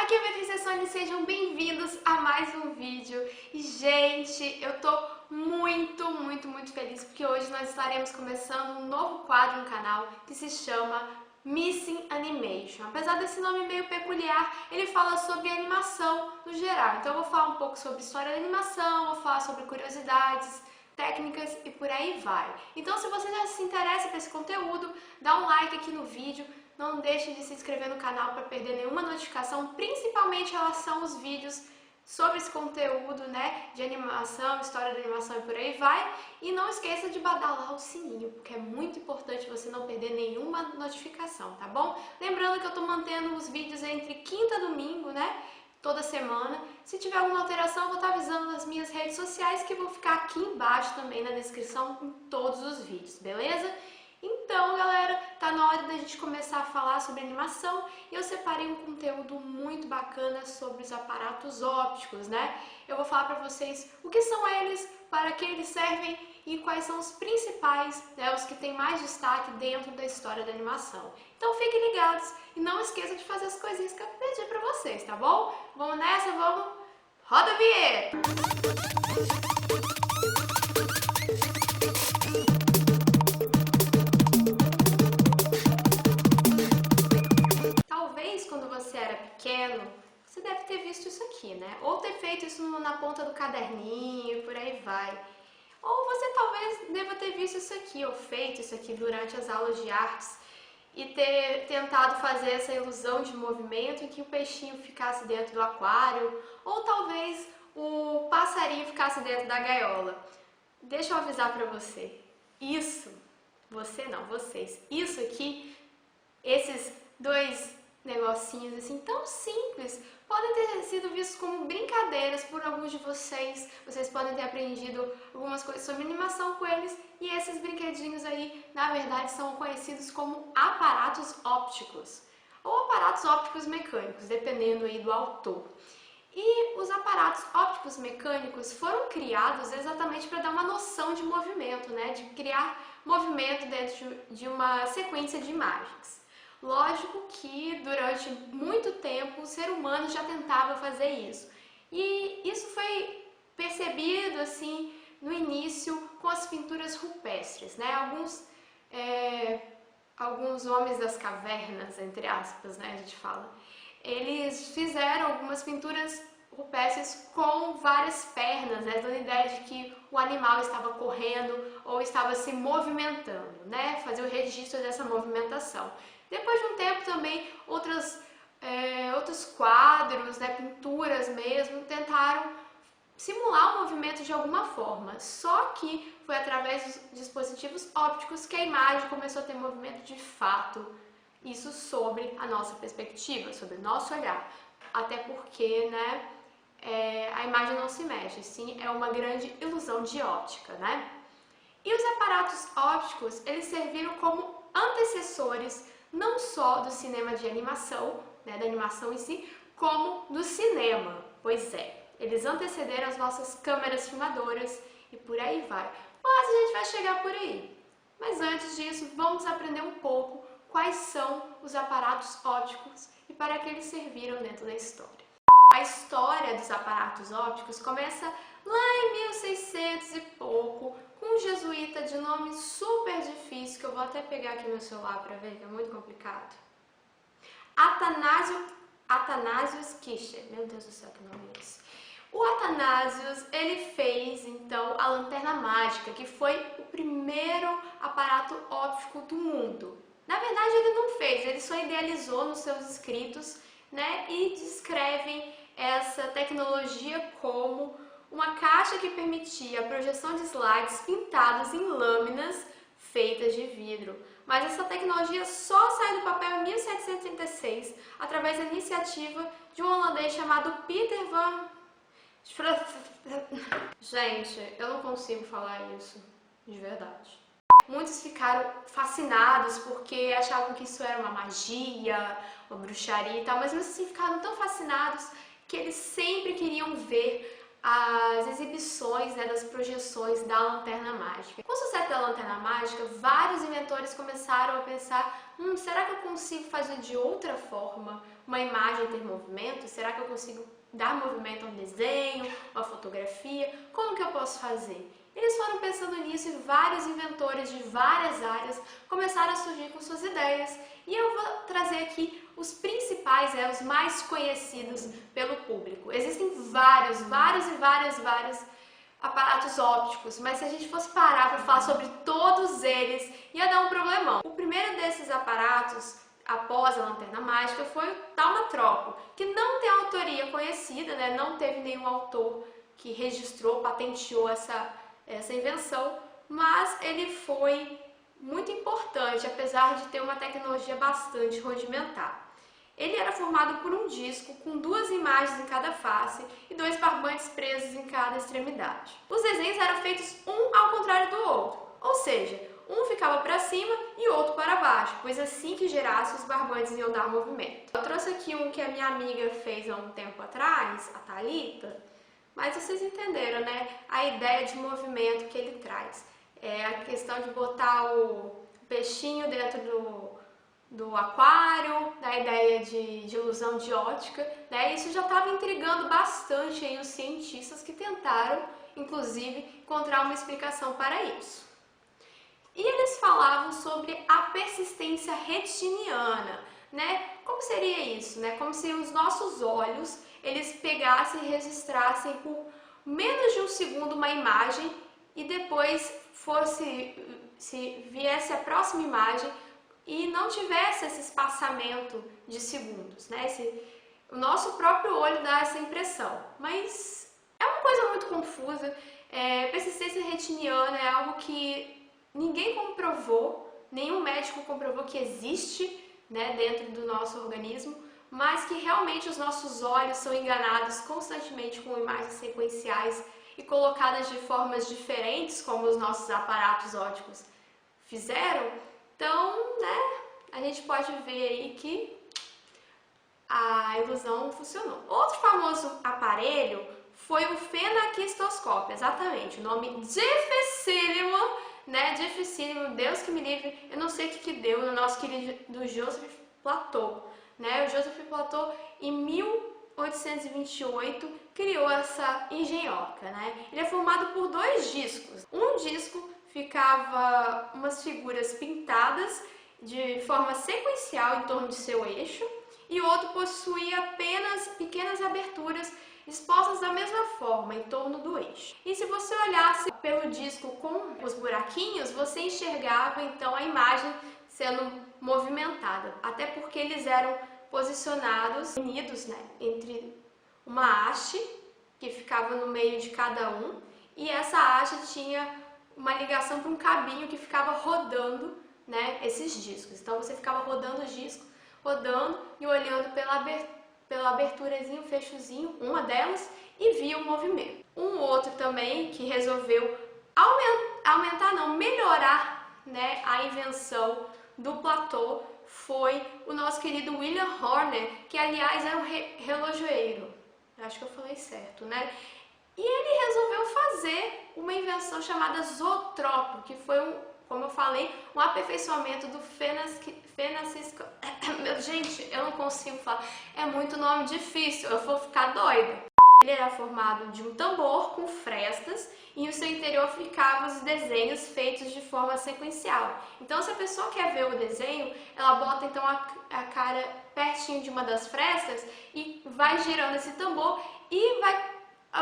Aqui é a Beatriz Sessoni, sejam bem-vindos a mais um vídeo. E, gente, eu tô muito feliz porque hoje nós estaremos começando um novo quadro no canal que se chama Missing Animation. Apesar desse nome meio peculiar, ele fala sobre animação no geral. Então eu vou falar um pouco sobre história da animação, vou falar sobre curiosidades, técnicas e por aí vai. Então se você já se interessa por esse conteúdo, dá um like aqui no vídeo. Não deixe de se inscrever no canal para perder nenhuma notificação, principalmente em relação aos vídeos sobre esse conteúdo, né, de animação, história da animação e por aí vai. E não esqueça de badalar o sininho, porque é muito importante você não perder nenhuma notificação, tá bom? Lembrando que eu tô mantendo os vídeos entre quinta e domingo, né, toda semana. Se tiver alguma alteração, eu vou estar avisando nas minhas redes sociais, que vão ficar aqui embaixo também na descrição em todos os vídeos, beleza? Então, galera, tá na hora da gente começar a falar sobre animação e eu separei um conteúdo muito bacana sobre os aparatos ópticos, né? Eu vou falar pra vocês o que são eles, para que eles servem e quais são os principais, né, os que têm mais destaque dentro da história da animação. Então, fiquem ligados e não esqueçam de fazer as coisinhas que eu pedi pra vocês, tá bom? Vamos nessa, vamos? Roda a vinheta! Quando você era pequeno, você deve ter visto isso aqui, né? Ou ter feito isso na ponta do caderninho e por aí vai. Ou você talvez deva ter visto isso aqui, ou feito isso aqui durante as aulas de artes e ter tentado fazer essa ilusão de movimento em que o peixinho ficasse dentro do aquário, ou talvez o passarinho ficasse dentro da gaiola. Deixa eu avisar pra você, vocês, isso aqui, esses dois negocinhos assim tão simples podem ter sido vistos como brincadeiras por alguns de vocês. Vocês podem ter aprendido algumas coisas sobre animação com eles, e esses brinquedinhos aí, na verdade, são conhecidos como aparatos ópticos ou aparatos ópticos mecânicos, dependendo aí do autor. E os aparatos ópticos mecânicos foram criados exatamente para dar uma noção de movimento, né? De criar movimento dentro de uma sequência de imagens. Lógico que durante muito tempo o ser humano já tentava fazer isso. E isso foi percebido assim no início com as pinturas rupestres, né? Alguns homens das cavernas, entre aspas, né, a gente fala, eles fizeram algumas pinturas rupestres com várias pernas, né, dando a ideia de que o animal estava correndo ou estava se movimentando, né, fazer o registro dessa movimentação. Depois de um tempo também outros quadros, né, pinturas mesmo, tentaram simular o movimento de alguma forma, só que foi através dos dispositivos ópticos que a imagem começou a ter movimento de fato, isso sobre a nossa perspectiva, sobre o nosso olhar, até porque, né, a imagem não se mexe, sim, é uma grande ilusão de óptica, né? E os aparatos ópticos, eles serviram como antecessores não só do cinema de animação, né, da animação em si, como do cinema. Pois é, eles antecederam as nossas câmeras filmadoras e por aí vai. Mas a gente vai chegar por aí. Mas antes disso, vamos aprender um pouco quais são os aparatos ópticos e para que eles serviram dentro da história. A história dos aparatos ópticos começa lá em 1600 e pouco, com um jesuíta de nome super difícil, que eu vou até pegar aqui meu celular para ver, que é muito complicado. Athanasius Kircher. Meu Deus do céu, que nome é esse? O Athanasius, ele fez, então, a lanterna mágica, que foi o primeiro aparato óptico do mundo. Na verdade, ele não fez, ele só idealizou nos seus escritos, né, e descrevem essa tecnologia como uma caixa que permitia a projeção de slides pintados em lâminas feitas de vidro. Mas essa tecnologia só saiu do papel em 1736, através da iniciativa de um holandês chamado Peter van... Gente, eu não consigo falar isso, de verdade. Muitos ficaram fascinados porque achavam que isso era uma magia, uma bruxaria e tal, mas mesmo assim ficaram tão fascinados que eles sempre queriam ver as exibições, né, das projeções da lanterna mágica. Com o sucesso da lanterna mágica, vários inventores começaram a pensar será que eu consigo fazer de outra forma uma imagem ter movimento? Será que eu consigo dar movimento a um desenho, uma fotografia? Como que eu posso fazer? Eles foram pensando nisso e vários inventores de várias áreas começaram a surgir com suas ideias. E eu vou trazer aqui os principais, os mais conhecidos pelo público. Existem vários aparatos ópticos, mas se a gente fosse parar para falar sobre todos eles, ia dar um problemão. O primeiro desses aparatos, após a lanterna mágica, foi o taumatropo, que não tem autoria conhecida, né? Não teve nenhum autor que registrou, patenteou essa invenção, mas ele foi muito importante, apesar de ter uma tecnologia bastante rudimentar. Ele era formado por um disco com 2 imagens em cada face e 2 barbantes presos em cada extremidade. Os desenhos eram feitos um ao contrário do outro, ou seja, um ficava para cima e outro para baixo, pois assim que gerasse os barbantes iam dar movimento. Eu trouxe aqui um que a minha amiga fez há um tempo atrás, a Thalita, mas vocês entenderam, né? A ideia de movimento que ele traz. É a questão de botar o peixinho dentro do aquário, da ideia de ilusão de ótica, né? Isso já estava intrigando bastante aí os cientistas que tentaram, inclusive, encontrar uma explicação para isso. E eles falavam sobre a persistência retiniana, né? Como seria isso, né? Como se os nossos olhos, eles pegassem e registrassem por menos de um segundo uma imagem e depois se viesse a próxima imagem e não tivesse esse espaçamento de segundos, né? O nosso próprio olho dá essa impressão, mas é uma coisa muito confusa. Persistência retiniana é algo que ninguém comprovou, nenhum médico comprovou que existe, né, dentro do nosso organismo, mas que realmente os nossos olhos são enganados constantemente com imagens sequenciais e colocadas de formas diferentes, como os nossos aparatos ópticos fizeram. Então, né, a gente pode ver aí que a ilusão funcionou. Outro famoso aparelho foi o fenaquistoscópio, exatamente, o nome dificílimo, né, dificílimo, Deus que me livre, eu não sei o que deu no nosso querido Joseph Plateau, né, o Joseph Plateau em 1828 criou essa engenhoca, né, ele é formado por 2 discos, um disco ficava umas figuras pintadas de forma sequencial em torno de seu eixo e o outro possuía apenas pequenas aberturas expostas da mesma forma em torno do eixo. E se você olhasse pelo disco com os buraquinhos, você enxergava então a imagem sendo movimentada, até porque eles eram posicionados, unidos, né, entre uma haste que ficava no meio de cada um e essa haste tinha uma ligação para um cabinho que ficava rodando, né, esses discos. Então você ficava rodando os discos, rodando e olhando pela aberturazinha, o fechozinho, uma delas, e via o movimento. Um outro também que resolveu melhorar, né, a invenção do Plateau foi o nosso querido William Horner, que aliás era um relojoeiro. Acho que eu falei certo, né? E ele resolveu fazer uma invenção chamada zootrópico, que foi como eu falei, um aperfeiçoamento do Gente, eu não consigo falar, é muito nome difícil, eu vou ficar doida. Ele era formado de um tambor com frestas e no seu interior ficavam os desenhos feitos de forma sequencial. Então, se a pessoa quer ver o desenho, ela bota então a cara pertinho de uma das frestas e vai girando esse tambor e vai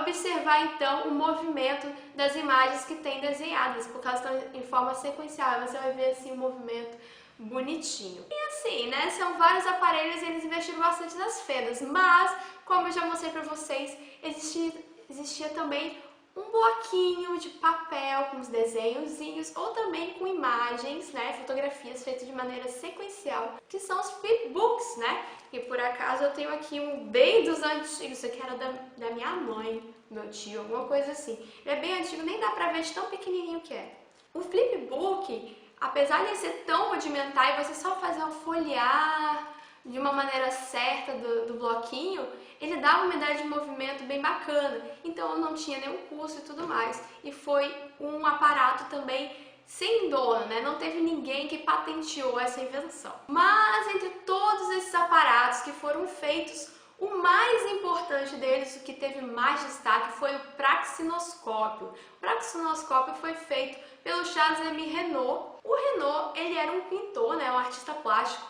observar então o movimento das imagens que tem desenhadas, porque elas estão em forma sequencial, você vai ver assim o movimento bonitinho. E assim, né, são vários aparelhos e eles investiram bastante nas fendas, mas, como eu já mostrei pra vocês, existia também um bloquinho de papel com os desenhozinhos ou também com imagens, né, fotografias feitas de maneira sequencial, que são os flipbooks, né? E por acaso eu tenho aqui um bem dos antigos, isso aqui era da minha mãe, meu tio, alguma coisa assim. Ele é bem antigo, nem dá pra ver de tão pequenininho que é. O flipbook, apesar de ser tão rudimentar e você só fazer um folhear de uma maneira certa do bloquinho, ele dava uma ideia de movimento bem bacana, então não tinha nenhum custo e tudo mais. E foi um aparato também sem dono, né? Não teve ninguém que patenteou essa invenção. Mas entre todos esses aparatos que foram feitos, o mais importante deles, o que teve mais destaque, foi o praxinoscópio. O praxinoscópio foi feito pelo Charles-Émile Reynaud. O Reynaud, ele era um pintor, né, um artista plástico,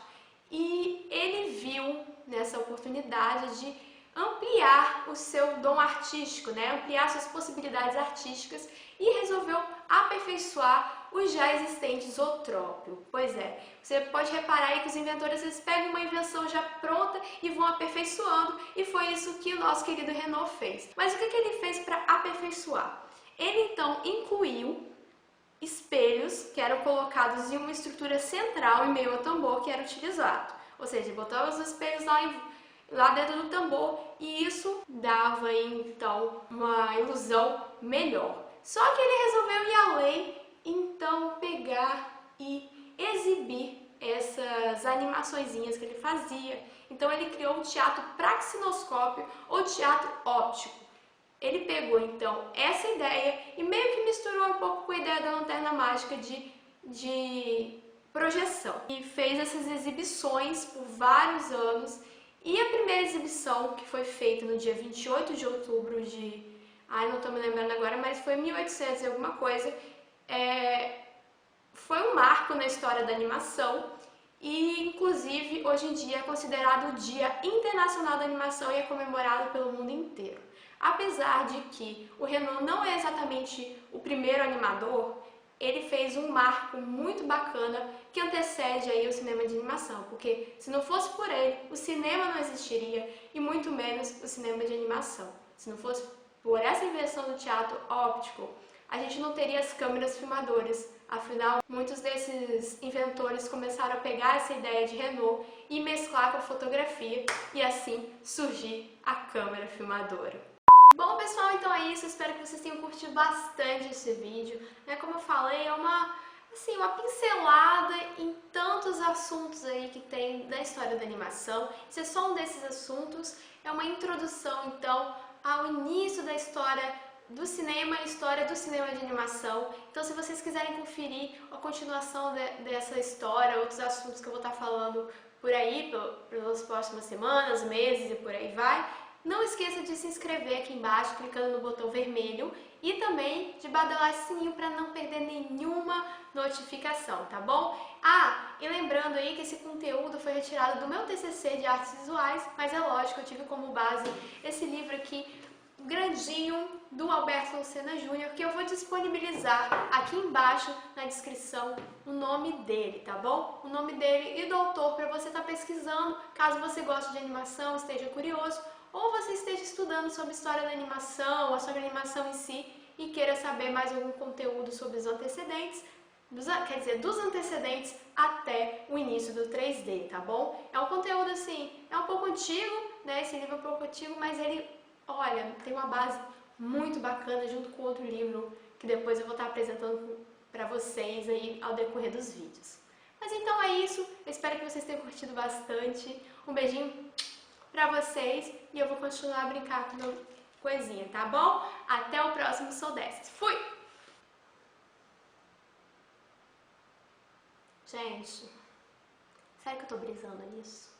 e ele viu nessa oportunidade de ampliar o seu dom artístico, né, ampliar suas possibilidades artísticas e resolveu aperfeiçoar os já existentes zootrópio. Pois é, você pode reparar aí que os inventores eles pegam uma invenção já pronta e vão aperfeiçoando, e foi isso que o nosso querido Reynaud fez. Mas o que ele fez para aperfeiçoar? Ele então incluiu espelhos que eram colocados em uma estrutura central em meio ao tambor que era utilizado. Ou seja, botava os espelhos lá dentro do tambor e isso dava então uma ilusão melhor. Só que ele resolveu ir além, então pegar e exibir essas animaçõezinhas que ele fazia. Então ele criou o teatro praxinoscópio ou teatro óptico. Ele pegou então essa ideia e meio que misturou um pouco com a ideia da lanterna mágica de projeção. E fez essas exibições por vários anos. E a primeira exibição, que foi feita no dia 28 de outubro de... não estou me lembrando agora, mas foi 1800 e alguma coisa. Foi um marco na história da animação. E, inclusive, hoje em dia é considerado o Dia Internacional da Animação e é comemorado pelo mundo inteiro. Apesar de que o Reynaud não é exatamente o primeiro animador, ele fez um marco muito bacana que antecede aí o cinema de animação, porque se não fosse por ele, o cinema não existiria e muito menos o cinema de animação. Se não fosse por essa invenção do teatro óptico, a gente não teria as câmeras filmadoras. Afinal, muitos desses inventores começaram a pegar essa ideia de Reynaud e mesclar com a fotografia e assim surgir a câmera filmadora. Bom, pessoal, então é isso. Espero que vocês tenham curtido bastante esse vídeo. Como eu falei, é uma pincelada em tantos assuntos aí que tem da história da animação. Esse é só um desses assuntos. É uma introdução, então, ao início da história do cinema e história do cinema de animação. Então, se vocês quiserem conferir a continuação dessa história, outros assuntos que eu vou estar falando por aí, pelas próximas semanas, meses e por aí vai, não esqueça de se inscrever aqui embaixo, clicando no botão vermelho e também de badalar esse sininho para não perder nenhuma notificação, tá bom? E lembrando aí que esse conteúdo foi retirado do meu TCC de artes visuais, mas é lógico, eu tive como base esse livro aqui, grandinho, do Alberto Lucena Júnior, que eu vou disponibilizar aqui embaixo na descrição o nome dele, tá bom? O nome dele e do autor para você estar pesquisando, caso você goste de animação, esteja curioso, ou você esteja estudando sobre história da animação, ou sobre a animação em si, e queira saber mais algum conteúdo sobre os antecedentes, dos antecedentes até o início do 3D, tá bom? É um conteúdo assim, é um pouco antigo, né? Esse livro é um pouco antigo, mas ele, olha, tem uma base muito bacana junto com outro livro que depois eu vou estar apresentando para vocês aí ao decorrer dos vídeos. Mas então é isso, eu espero que vocês tenham curtido bastante. Um beijinho pra vocês e eu vou continuar a brincar com meu coisinha, tá bom? Até o próximo Sou Dessas. Fui! Gente, sério que eu tô brisando nisso?